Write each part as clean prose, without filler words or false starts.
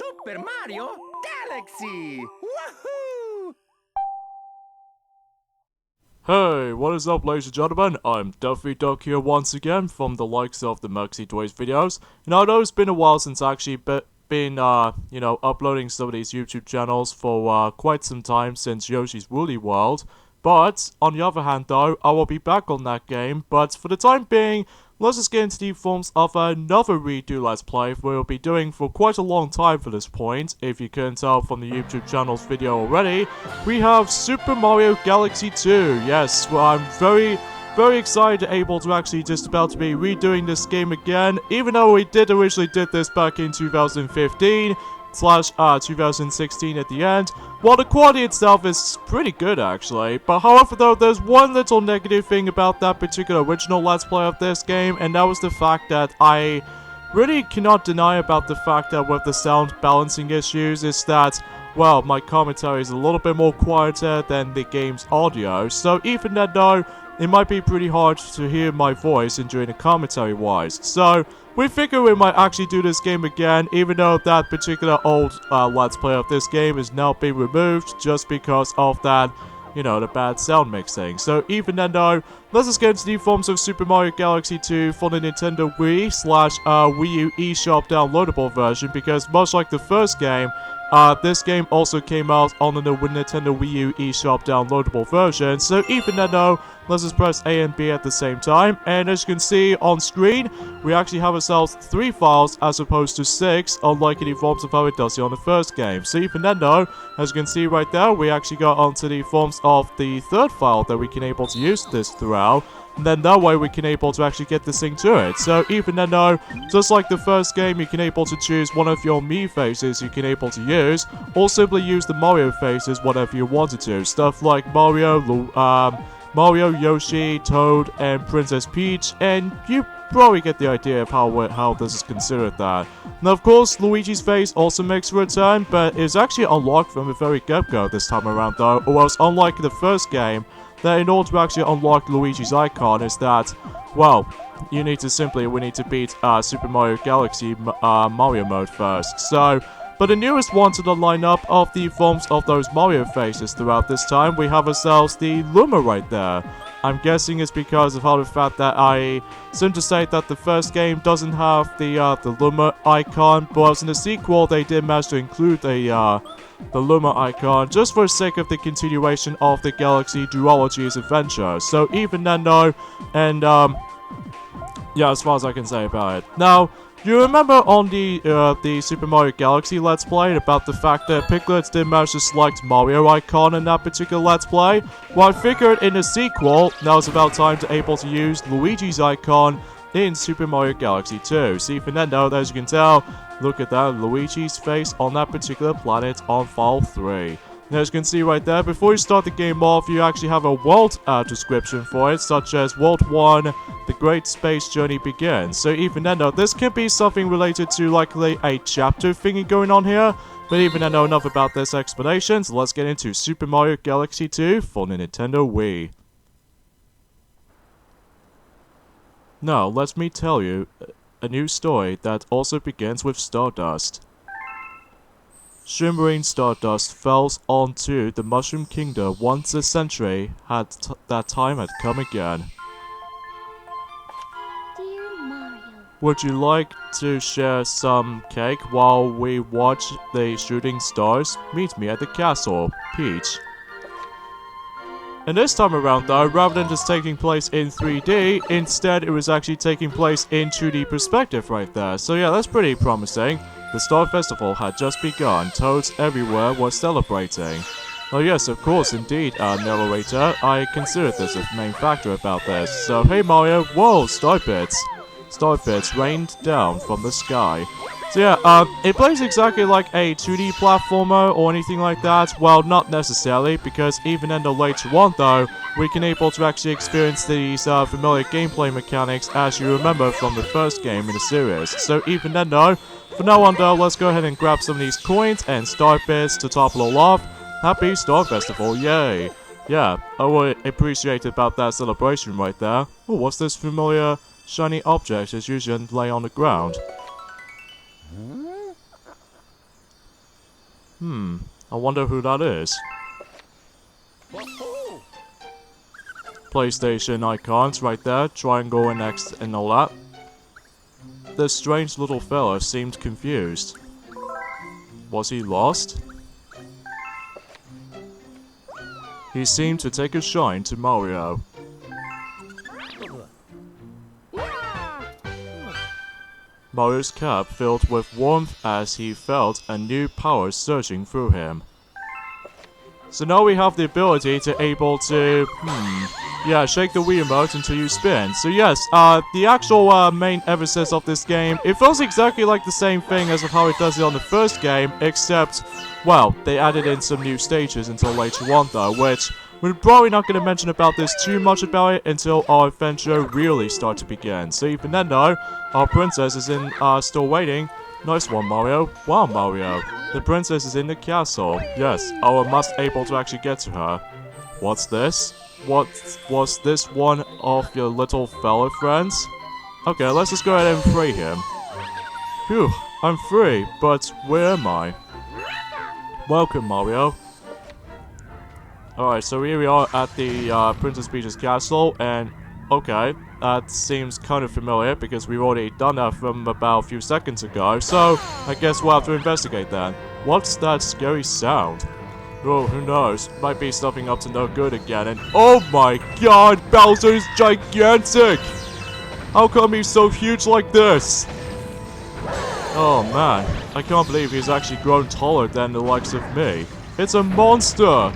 Super Mario Galaxy! Woohoo! Hey, what is up, ladies and gentlemen? I'm Duffy Duck here once again from the likes of the Murksy Toys videos. And I know it's been a while since I actually been uploading some of these YouTube channels for quite some time since Yoshi's Woolly World. But, on the other hand though, I will be back on that game, but for the time being, let's just get into the forms of another redo Let's Play we'll be doing for quite a long time for this point. If you couldn't tell from the YouTube channel's video already, we have Super Mario Galaxy 2. Yes, well, I'm very excited able to actually just about to be redoing this game again, even though we originally did this back in 2015. / 2016 at the end. Well, the quality itself is pretty good actually, but however though, there's one little negative thing about that particular original Let's Play of this game, and that was the fact that I really cannot deny about the fact that with the sound balancing issues is that, well, my commentary is a little bit more quieter than the game's audio, so even then though, it might be pretty hard to hear my voice and during the commentary wise. So, we figure we might actually do this game again, even though that particular old Let's Play of this game is now being removed just because of that, you know, the bad sound mixing. So even then though, let's just get into the forms of Super Mario Galaxy 2 for the Nintendo Wii / Wii U eShop downloadable version, because much like the first game, this game also came out on the Nintendo Wii U eShop downloadable version, so even then though, let's just press A and B at the same time, and as you can see on screen, we actually have ourselves 3 files as opposed to 6, unlike in the forms of how it does it on the first game. So even then though, as you can see right there, we actually got onto the forms of the 3rd file that we can able to use this throughout. And then that way we can able to actually get this thing to it. So even then though, just like the first game, you can able to choose one of your Mii faces you can able to use, or simply use the Mario faces whatever you wanted to. Stuff like Mario, Yoshi, Toad, and Princess Peach, and you probably get the idea of how this is considered that. Now of course, Luigi's face also makes a return, but is actually unlocked from the very get-go this time around though, or else unlike the first game, that in order to actually unlock Luigi's icon is that, well, we need to beat Super Mario Galaxy Mario mode first. So, but the newest one to the lineup of the forms of those Mario faces throughout this time, we have ourselves the Luma right there. I'm guessing it's because of how the fact that I seem to say that the first game doesn't have the Luma icon, but in the sequel they did manage to include the Luma icon just for the sake of the continuation of the Galaxy Duology's adventure. So even then though, and yeah, as far as I can say about it. Now, you remember on the Super Mario Galaxy Let's Play about the fact that Piglet did manage to select Mario icon in that particular Let's Play? Well, I figured in the sequel, now it's about time to able to use Luigi's icon in Super Mario Galaxy 2. See, for Nintendo, as you can tell, look at that, Luigi's face on that particular planet on File 3. Now, as you can see right there, before you start the game off, you actually have a world description for it, such as World 1, The Great Space Journey Begins. So even then though, this can be something related to likely a chapter thingy going on here, but even then though, enough about this explanation, so let's get into Super Mario Galaxy 2 for the Nintendo Wii. Now, let me tell you a new story that also begins with Stardust. Shimmering stardust falls onto the Mushroom Kingdom once a century that time had come again. Dear Mario, would you like to share some cake while we watch the shooting stars? Meet me at the castle, Peach. And this time around though, rather than just taking place in 3D, instead it was actually taking place in 2D perspective right there. So yeah, that's pretty promising. The Star Festival had just begun. Toads everywhere were celebrating. Oh yes, of course, indeed, narrator. I considered this a main factor about this. So, hey Mario, whoa, star bits. Star bits rained down from the sky. So yeah, it plays exactly like a 2D platformer or anything like that. Well, not necessarily, because even in the later on though, we can able to actually experience these familiar gameplay mechanics as you remember from the first game in the series. So even then though, for now on though, let's go ahead and grab some of these coins and star bits to top it all off. Happy Star Festival, yay! Yeah, I would appreciate about that celebration right there. Oh, what's this familiar shiny object as usual lay on the ground? I wonder who that is. PlayStation icons right there, triangle and X and all that. This strange little fella seemed confused. Was he lost? He seemed to take a shine to Mario. Mario's cap filled with warmth as he felt a new power surging through him. So now we have the ability to able to, yeah, shake the Wii remote until you spin. So yes, the actual main emphasis of this game, it feels exactly like the same thing as of how it does it on the first game, except, well, they added in some new stages until later on though, which we're probably not going to mention about this too much about it until our adventure really starts to begin. So even then though, our princess is in, still waiting. Nice one, Mario. Wow, Mario. The princess is in the castle. Yes, I must able to actually get to her. What's this? What was this one of your little fellow friends? Okay, let's just go ahead and free him. Phew, I'm free, but where am I? Welcome, Mario. Alright, so here we are at the Princess Peach's castle, and okay, that seems kind of familiar because we've already done that from about a few seconds ago, so I guess we'll have to investigate that. What's that scary sound? Oh, who knows? Might be something up to no good again, and oh my god, Bowser's gigantic! How come he's so huge like this? Oh man, I can't believe he's actually grown taller than the likes of me. It's a monster!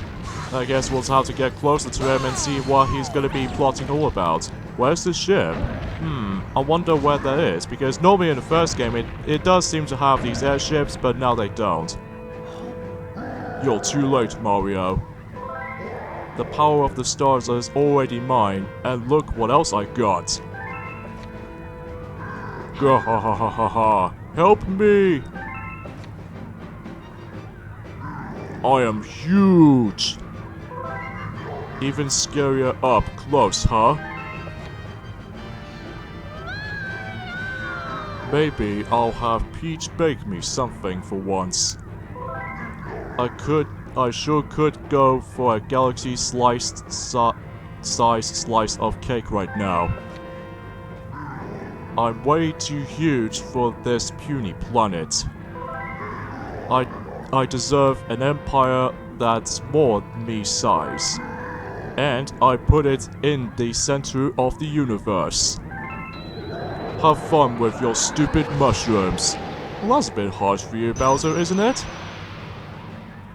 I guess we'll have to get closer to him and see what he's gonna be plotting all about. Where's the ship? I wonder where that is, because normally in the first game it does seem to have these airships, but now they don't. You're too late, Mario. The power of the stars is already mine, and look what else I got. Gah-ha-ha-ha-ha-ha. Help me! I am huge! Even scarier up close, huh? Maybe I'll have Peach bake me something for once. I sure could go for a galaxy-sized slice of cake right now. I'm way too huge for this puny planet. I deserve an empire that's more me size. And I put it in the center of the universe. Have fun with your stupid mushrooms. Well, that's a bit harsh for you, Bowser, isn't it?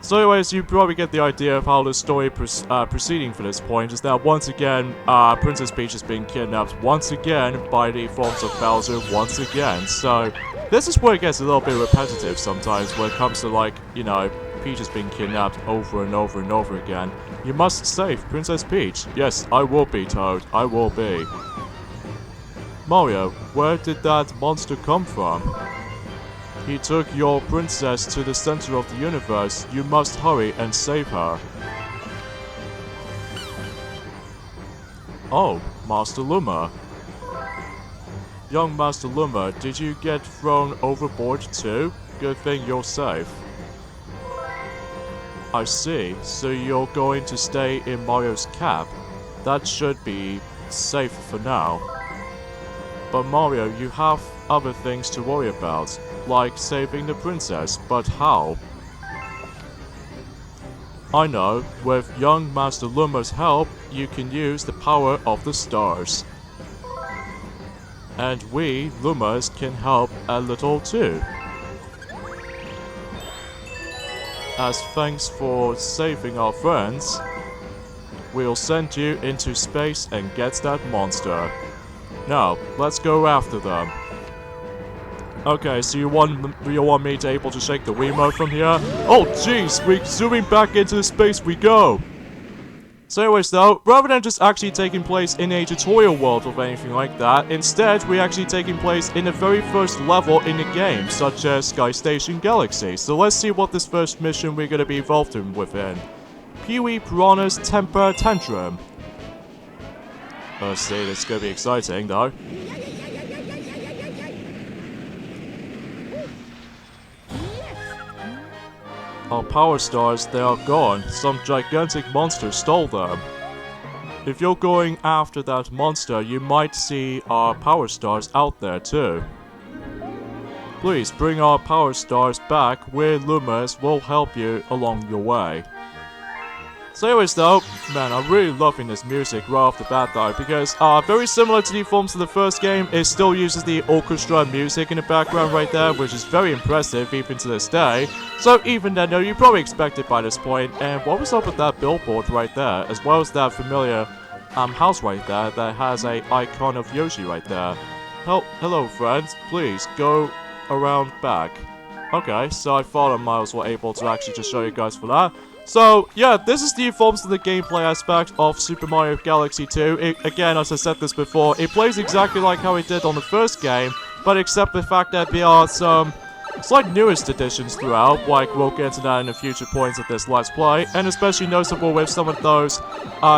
So anyways, you probably get the idea of how the story proceeding for this point is that once again, Princess Peach is being kidnapped once again by the forms of Bowser once again. So this is where it gets a little bit repetitive sometimes when it comes to, like, you know, Peach is being kidnapped over and over and over again. You must save Princess Peach. Yes, I will be, Toad. I will be. Mario, where did that monster come from? He took your princess to the center of the universe. You must hurry and save her. Oh, Master Luma. Young Master Luma, did you get thrown overboard too? Good thing you're safe. I see, so you're going to stay in Mario's cap. That should be safe for now. But Mario, you have other things to worry about, like saving the princess, but how? I know, with young Master Luma's help, you can use the power of the stars. And we, Lumas, can help a little too. As thanks for saving our friends, we'll send you into space and get that monster. Now, let's go after them. Okay, so you want me to able to shake the Wiimote from here? Oh jeez, we're zooming back into space we go! So anyways though, rather than just actually taking place in a tutorial world or anything like that, instead we're actually taking place in the very first level in the game, such as Sky Station Galaxy. So let's see what this first mission we're gonna be involved in within. Pee-wee Piranha's Temper Tantrum. Let's see, this is gonna be exciting though. our power stars, they are gone. Some gigantic monster stole them. If you're going after that monster, you might see our power stars out there too. Please bring our power stars back where Lumos will help you along your way. So anyways though, man, I'm really loving this music right off the bat though, because very similar to the forms of the first game, it still uses the orchestra music in the background right there, which is very impressive even to this day. So even then, you probably expect it by this point. And what was up with that billboard right there, as well as that familiar house right there that has a icon of Yoshi right there. Hello friends, please go around back. Okay, so I thought I might as well able to actually just show you guys for that. So, yeah, this is the forms of the gameplay aspect of Super Mario Galaxy 2. Again, as I said this before, it plays exactly like how it did on the first game, but except the fact that there are some slight newest additions throughout, like we'll get to that in the future points of this Let's Play, and especially noticeable with some of those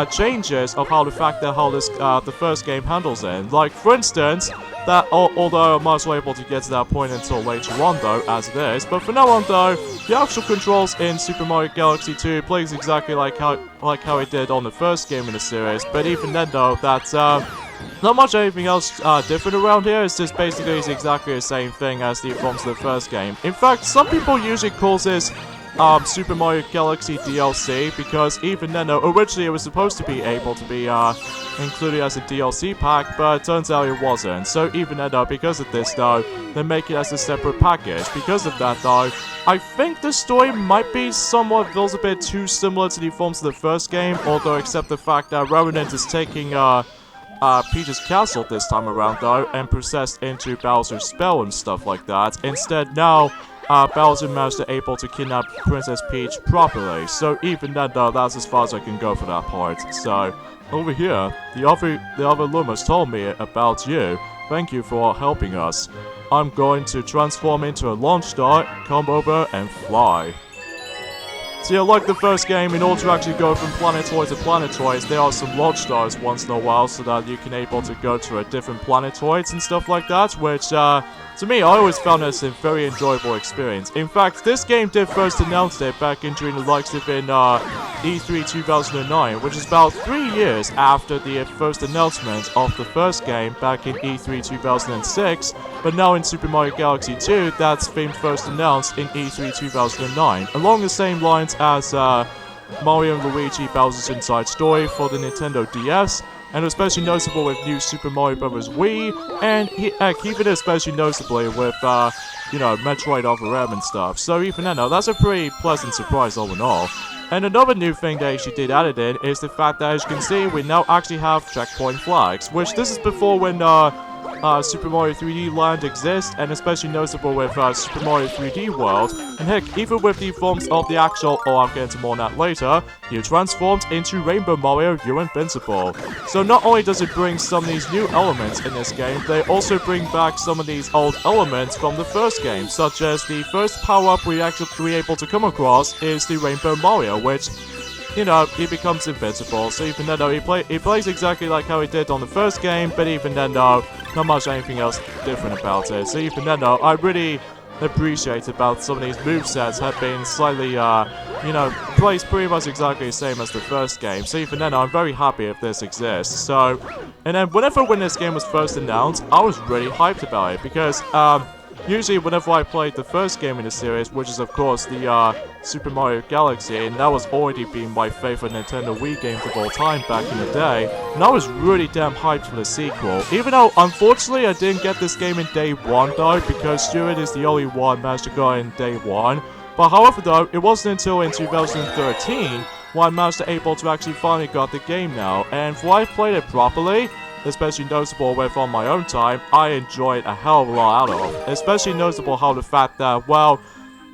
changes of how the first game handles it. Like, for instance, that, although I'm not able to get to that point until later on though, as it is, but for now on though, the actual controls in Super Mario Galaxy 2 plays exactly like how it did on the first game in the series, but even then though, that's not much anything else different around here. It's just basically exactly the same thing as the forms of the first game. In fact, some people usually call this Super Mario Galaxy DLC, because even then, originally it was supposed to be able to be included as a DLC pack, but it turns out it wasn't. So even then, because of this though, they make it as a separate package. Because of that though, I think the story might be somewhat feels a bit too similar to the forms of the first game, although except the fact that rather than just taking Peach's castle this time around though, and processed into Bowser's spell and stuff like that. Instead now, Bowser managed to able to kidnap Princess Peach properly. So even then though, that's as far as I can go for that part. So, over here, the other Lumos told me about you. Thank you for helping us. I'm going to transform into a launch star, come over and fly. So yeah, like the first game, in order to actually go from planetoid to planetoid, there are some launch stars once in a while so that you can able to go to different planetoids and stuff like that, which, to me, I always found this a very enjoyable experience. In fact, this game did first announce it back in during the likes of in E3 2009, which is about 3 years after the first announcement of the first game back in E3 2006, but now in Super Mario Galaxy 2, that's been first announced in E3 2009, along the same lines as Mario & Luigi Bowser's Inside Story for the Nintendo DS, and especially noticeable with New Super Mario Bros. Wii, and even especially noticeably with, Metroid Other M and stuff. So even then, that's a pretty pleasant surprise all in all. And another new thing they actually did added in is the fact that, as you can see, we now actually have checkpoint flags, which this is before when Super Mario 3D Land exists, and especially noticeable with Super Mario 3D World. And heck, even with the forms of the actual, I'll get into more on that later, you transformed into Rainbow Mario, you're invincible. So not only does it bring some of these new elements in this game, they also bring back some of these old elements from the first game, such as the first power-up we actually able to come across is the Rainbow Mario, which, he becomes invincible. So even then, he plays exactly like how he did on the first game, but even then, not much anything else different about it. So even then, I really appreciate about some of these movesets have been slightly, placed pretty much exactly the same as the first game. So even then, I'm very happy if this exists. So, and then when this game was first announced, I was really hyped about it because, usually whenever I played the first game in the series, which is of course the Super Mario Galaxy, and that was already been my favorite Nintendo Wii game of all time back in the day, and I was really damn hyped for the sequel. Even though, unfortunately, I didn't get this game in day one though, because Stuart is the only one managed to go in day one. But however though, it wasn't until in 2013 when I managed to able to actually finally got the game now, and for I've played it properly, especially noticeable with on my own time, I enjoyed a hell of a lot out of. Especially noticeable how the fact that, well,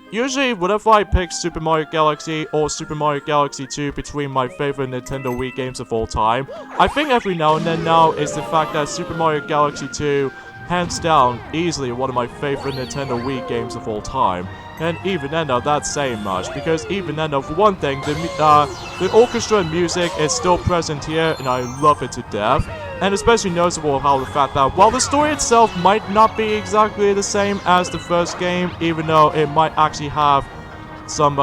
usually whenever I pick Super Mario Galaxy or Super Mario Galaxy 2 between my favorite Nintendo Wii games of all time, I think every now and then now is the fact that Super Mario Galaxy 2, hands down, easily one of my favorite Nintendo Wii games of all time. And even then, that's saying much, because even then, for one thing, the orchestra and music is still present here, and I love it to death. And especially noticeable how the fact that while the story itself might not be exactly the same as the first game, even though it might actually have some,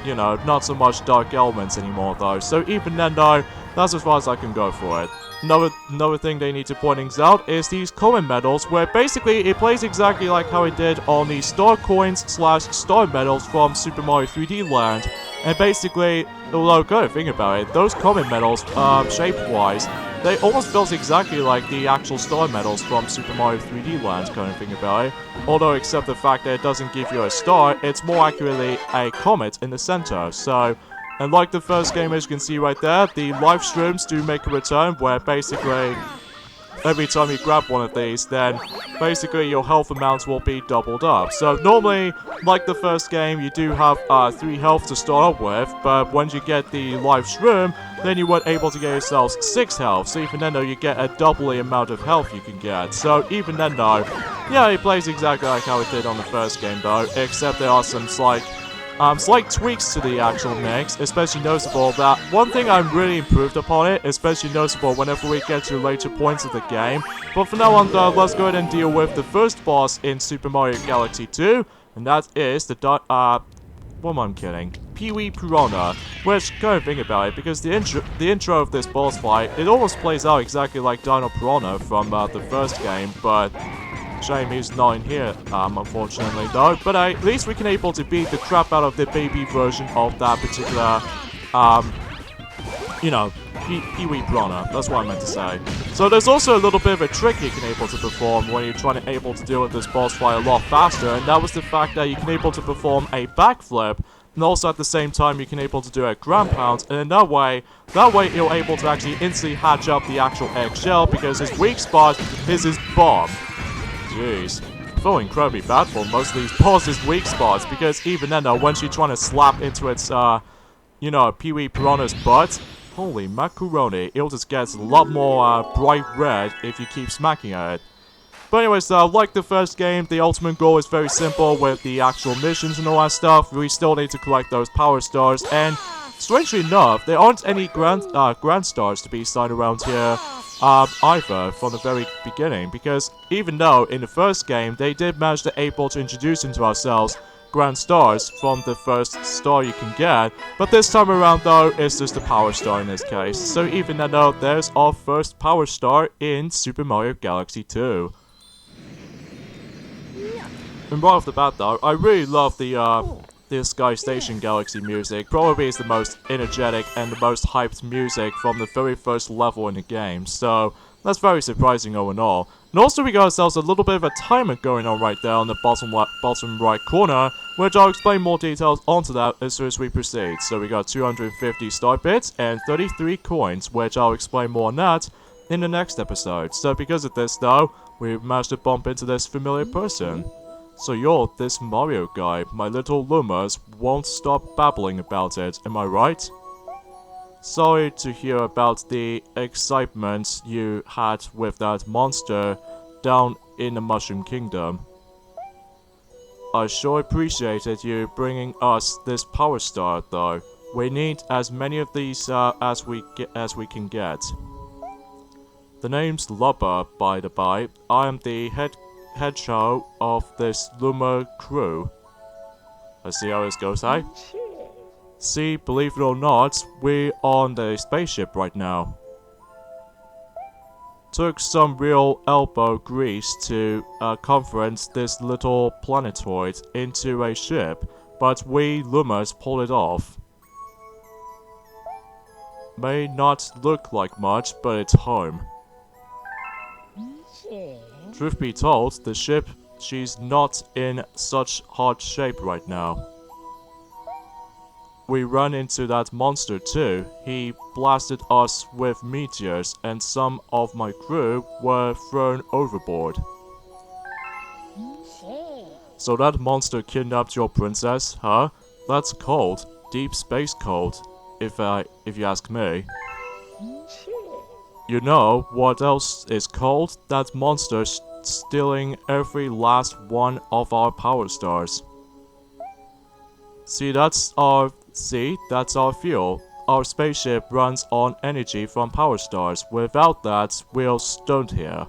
you know, not so much dark elements anymore though. So even then though, that's as far as I can go for it. Another thing they need to point out is these common medals, where basically it plays exactly like how it did on the star coins / star medals from Super Mario 3D Land. And basically, although go to think about it, those common medals, shape-wise, they almost feels exactly like the actual star medals from Super Mario 3D Land, kind of thing about it. Although, except the fact that it doesn't give you a star, it's more accurately a comet in the center. So, and like the first game, as you can see right there, the live streams do make a return, where basically every time you grab one of these, then basically your health amounts will be doubled up. So normally, like the first game, you do have 3 health to start off with, but when you get the live shroom, then you were able to get yourselves 6 health. So even then though, you get a double the amount of health you can get. So even then though, yeah, it plays exactly like how it did on the first game though, except there are some slight tweaks to the actual mix, especially noticeable that one thing I'm really improved upon it, especially noticeable whenever we get to later points of the game. But for now on though, let's go ahead and deal with the first boss in Super Mario Galaxy 2, and that is the what am I kidding? Pee-wee Piranha, which, go and think about it, because the intro of this boss fight, it almost plays out exactly like Dino Piranha from the first game, but shame he's not in here, unfortunately though. But at least we can able to beat the crap out of the baby version of that particular, you know, Pee-wee Piranha. That's what I meant to say. So there's also a little bit of a trick you can able to perform when you're trying to able to deal with this boss fight a lot faster, and that was the fact that you can able to perform a backflip, and also at the same time you can able to do a ground pound, and in that way you're able to actually instantly hatch up the actual eggshell, because his weak spot is his bomb. Jeez. I feel incredibly bad for most of these bosses' weak spots, because even then though, when she's trying to slap into its, you know, Pee-wee Piranha's butt, holy macaroni, it just gets a lot more, bright red if you keep smacking at it. But anyways, like the first game, the ultimate goal is very simple with the actual missions and all that stuff. We still need to collect those power stars, and strangely enough, there aren't any grand stars to be signed around here either from the very beginning, because even though in the first game they did manage to able to introduce into ourselves grand stars from the first star you can get, but this time around though it's just a power star in this case. So even though there's our first power star in Super Mario Galaxy 2. And right off the bat though, I really love the Sky Station Galaxy music. Probably is the most energetic and the most hyped music from the very first level in the game, so that's very surprising all in all. And also we got ourselves a little bit of a timer going on right there on the bottom right corner, which I'll explain more details onto that as soon as we proceed. So we got 250 star bits and 33 coins, which I'll explain more on that in the next episode. So because of this though, we managed to bump into this familiar person. So you're this Mario guy. My little Lumas won't stop babbling about it, am I right? Sorry to hear about the excitement you had with that monster down in the Mushroom Kingdom. I sure appreciated you bringing us this power star though. We need as many of these as we can get. The name's Lubba, by the by. I am the head show of this Luma crew. Let's see how this goes, eh? See, believe it or not, we're on the spaceship right now. Took some real elbow grease to conference this little planetoid into a ship, but we Lumas pulled it off. May not look like much, but it's home. Truth be told, the ship, she's not in such hard shape right now. We ran into that monster too. He blasted us with meteors, and some of my crew were thrown overboard. So that monster kidnapped your princess, huh? That's cold. Deep space cold, if you ask me. You know what else is cold? That monster stealing every last one of our power stars. See, that's our fuel. Our spaceship runs on energy from power stars. Without that, we're stoned here.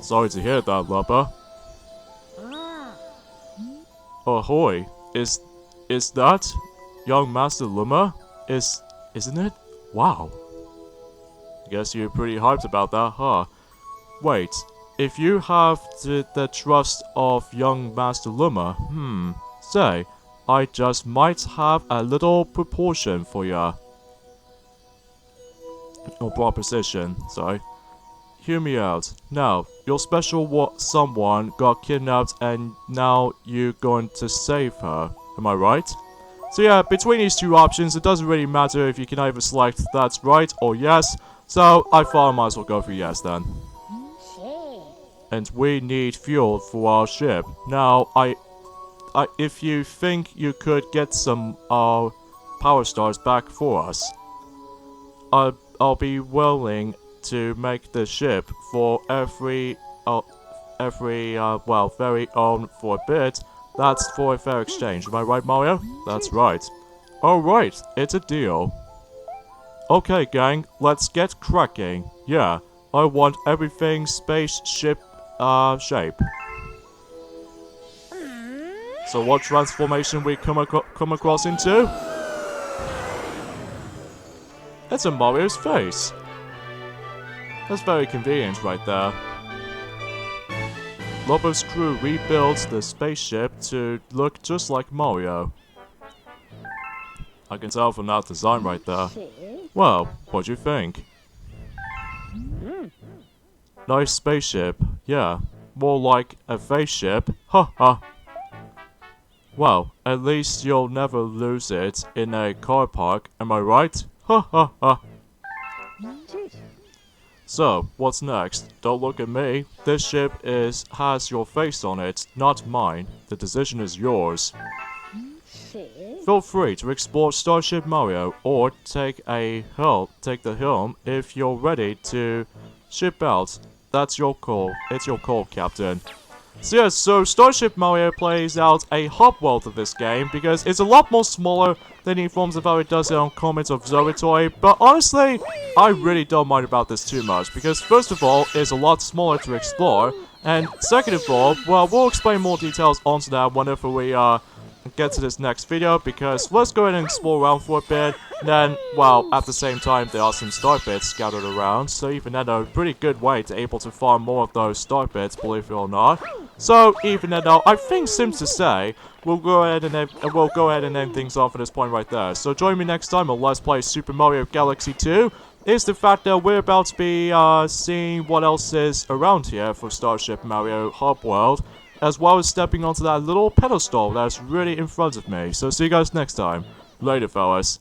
Sorry to hear that, Lubba. Ahoy! Is Is that young Master Luma? Isn't it? Wow. I guess you're pretty hyped about that, huh? Wait, if you have the trust of young Master Luma, say, I just might have a little proportion for ya. Or proposition, sorry. Hear me out. Now, your special someone got kidnapped and now you're going to save her. Am I right? So yeah, between these two options, it doesn't really matter if you can either select that's right or yes. So I thought I might as well go for yes then. And we need fuel for our ship. Now, if you think you could get some power stars back for us, I'll be willing to make the ship for every very own for a bit. That's for a fair exchange. Am I right, Mario? That's right. Alright, it's a deal. Okay, gang, let's get cracking. Yeah, I want everything spaceship shape. So what transformation we come across into? It's a Mario's face. That's very convenient right there. Lobo's crew rebuilds the spaceship to look just like Mario. I can tell from that design right there. Well, what do you think? Nice spaceship, yeah. More like a face ship, ha ha. Well, at least you'll never lose it in a car park, am I right? Ha ha ha. So, what's next? Don't look at me. This ship has your face on it, not mine. The decision is yours. Feel free to explore Starship Mario or take the helm if you're ready to ship out. That's your call. It's your call, Captain. So yeah, so Starship Mario plays out a hub world of this game because it's a lot more smaller than he informs of how it does it on Comet of Zoetoy, but honestly, I really don't mind about this too much because first of all, it's a lot smaller to explore, and second of all, well, we'll explain more details onto that whenever we get to this next video, because let's go ahead and explore around for a bit. Then, well, at the same time, there are some star bits scattered around, so even then, a pretty good way to able to farm more of those star bits, believe it or not. So, even then, I think Sims to say, we'll go ahead and end things off at this point right there. So join me next time on Let's Play Super Mario Galaxy 2. Is the fact that we're about to be seeing what else is around here for Starship Mario Hub World, as well as stepping onto that little pedestal that's really in front of me. So see you guys next time. Later, fellas.